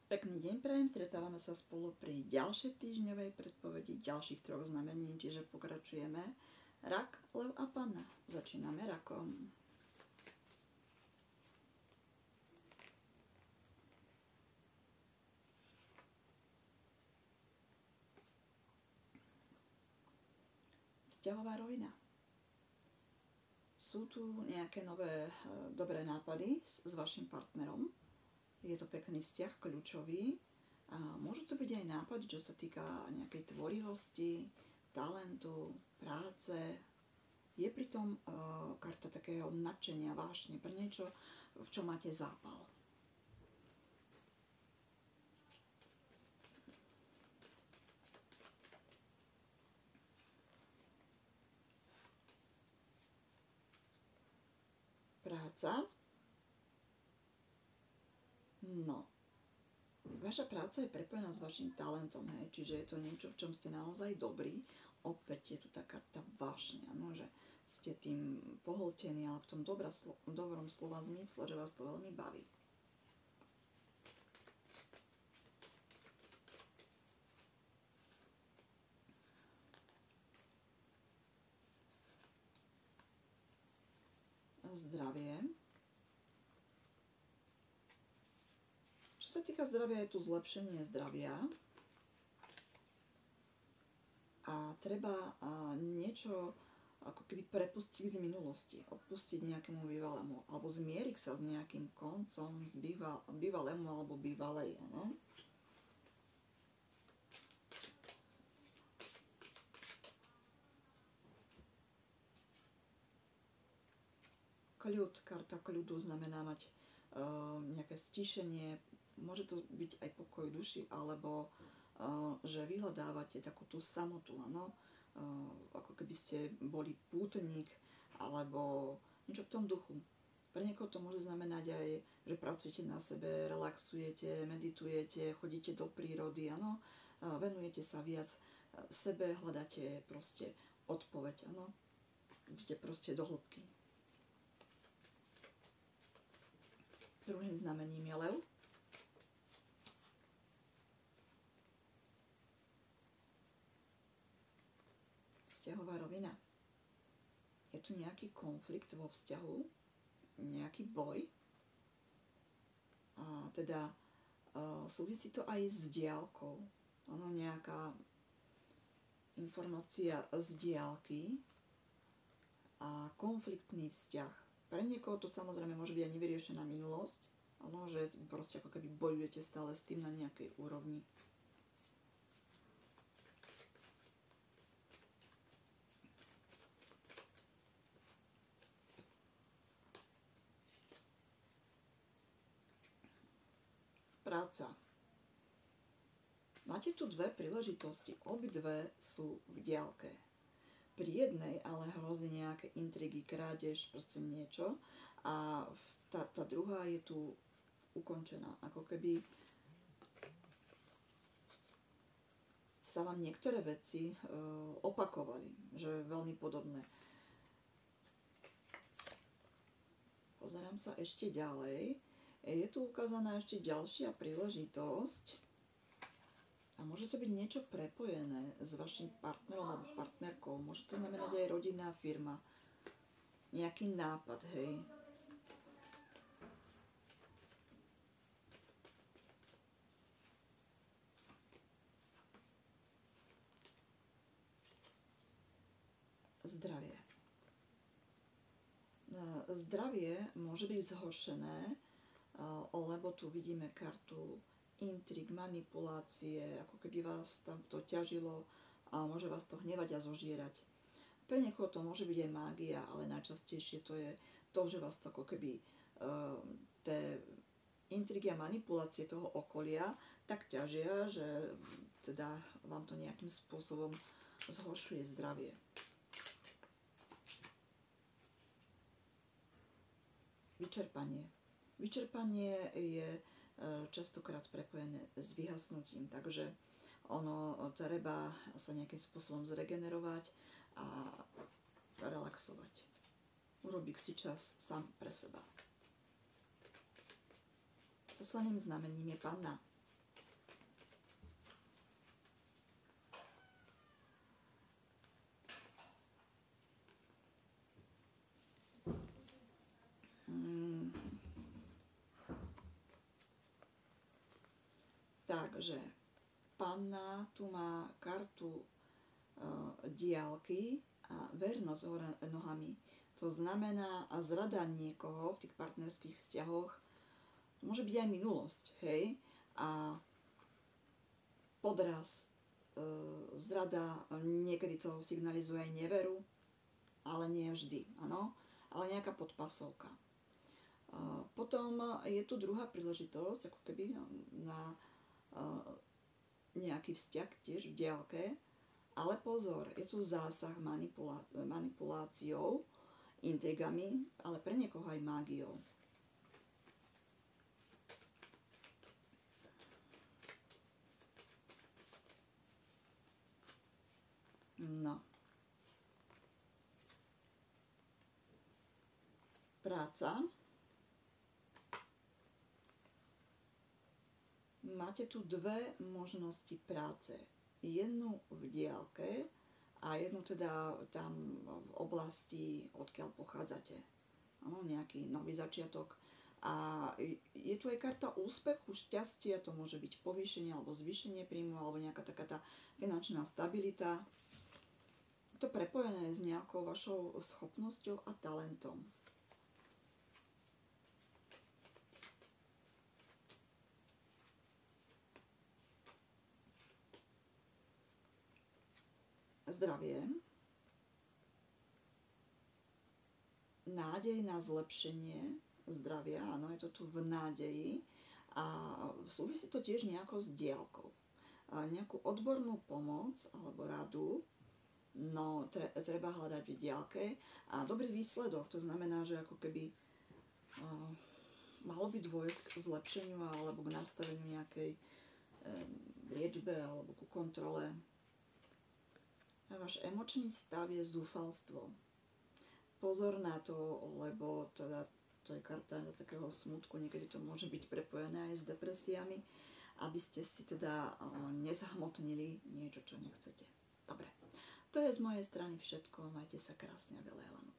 Pekný deň prajem, stretávame sa spolu pri ďalšej týždňovej predpovedi ďalších troch znamení, čiže pokračujeme. Rak, lev a panna. Začíname rakom. Vzťahová rovina. Sú tu nejaké nové dobré nápady s vašim partnerom. Je to pekný vzťah, kľúčový. A môžu to byť aj nápady, čo sa týka nejakej tvorivosti, talentu, práce. Je pritom karta takého nadšenia, vášne pre niečo, v čom máte zápal. Práca. No, vaša práca je prepojená s vašim talentom, hej? Čiže je to niečo, v čom ste naozaj dobrí. Opäť je tu taká tá vášňa, no, že ste tým pohltení, ale v tom dobrom slova zmysle, že vás to veľmi baví. Zdravie. Čo sa týka zdravia, je tu zlepšenie zdravia a treba niečo ako keby prepustiť z minulosti, odpustiť nejakému bývalému, alebo zmieriť sa s nejakým koncom z bývalému alebo bývalej. No? Kľud, karta kľudu znamená mať nejaké stíšenie, môže to byť aj pokoj duši, alebo že vyhľadávate takú tú samotu, áno? Ako keby ste boli pútnik, alebo niečo v tom duchu. Pre niekoho to môže znamenať aj, že pracujete na sebe, relaxujete, meditujete, chodíte do prírody, áno? Venujete sa viac sebe, hľadáte proste odpoveď, áno? Idete proste do hĺbky. Druhým znamením je lev. Vzťahová rovina. Je tu nejaký konflikt vo vzťahu, nejaký boj. A teda súvisí to aj s diaľkou. Ono nejaká informácia z diaľky a konfliktný vzťah. Pre niekoho to samozrejme môže byť aj nevyriešená minulosť, ano, že proste ako keby bojujete stále s tým na nejakej úrovni. Práca. Máte tu dve príležitosti, obidve sú v diaľke. Pri jednej ale hrozí nejaké intrigy, krádež, proste niečo a tá druhá je tu ukončená. Ako keby sa vám niektoré veci opakovali, že je veľmi podobné. Pozerám sa ešte ďalej. Je tu ukázaná ešte ďalšia príležitosť. A môže to byť niečo prepojené s vašim partnerom alebo partnerkou. Môže to znamenať aj rodinná firma. Nejaký nápad, hej. Zdravie. Zdravie môže byť zhoršené, lebo tu vidíme kartu intrik, manipulácie, ako keby vás tam to ťažilo a môže vás to hnevať a zožierať. Pre niekoho to môže byť aj mágia, ale najčastejšie to je to, že vás to ako keby tie intrigy a manipulácie toho okolia tak ťažia, že teda vám to nejakým spôsobom zhoršuje zdravie. Vyčerpanie. Vyčerpanie je častokrát prepojené s vyhasnutím, takže ono treba sa nejakým spôsobom zregenerovať a relaxovať. Urobiť si čas sám pre seba. Posledným znamením je panna. Takže panna tu má kartu diaľky a vernosť hore nohami. To znamená zrada niekoho v tých partnerských vzťahoch. Môže byť aj minulosť, hej? A podraz, zrada, niekedy to signalizuje aj neveru, ale nie vždy, áno? Ale nejaká podpasovka. Potom je tu druhá príležitosť, ako keby na nejaký vzťah tiež v diaľke, ale pozor, je tu zásah manipuláciou, intrigami, ale pre niekoho aj mágiou. No. Práca. Máte tu dve možnosti práce. Jednu v diaľke a jednu teda tam v oblasti, odkiaľ pochádzate. Áno, nejaký nový začiatok. A je tu aj karta úspechu, šťastia, to môže byť povýšenie alebo zvýšenie príjmu, alebo nejaká taká tá finančná stabilita. Je to prepojené s nejakou vašou schopnosťou a talentom. Zdravie, nádej na zlepšenie zdravia, áno, je to tu v nádeji a súvisí to tiež nejako s diaľkou. Nejakú odbornú pomoc alebo radu, no treba hľadať v diaľke a dobrý výsledok, to znamená, že ako keby malo by dôjsť k zlepšeniu alebo k nastaveniu nejakej liečbe alebo ku kontrole. A váš emočný stav je zúfalstvo. Pozor na to, lebo teda to je karta takého smutku, niekedy to môže byť prepojené aj s depresiami, aby ste si teda nezahmotnili niečo, čo nechcete. Dobre, to je z mojej strany všetko. Majte sa krásne a veľa elánu.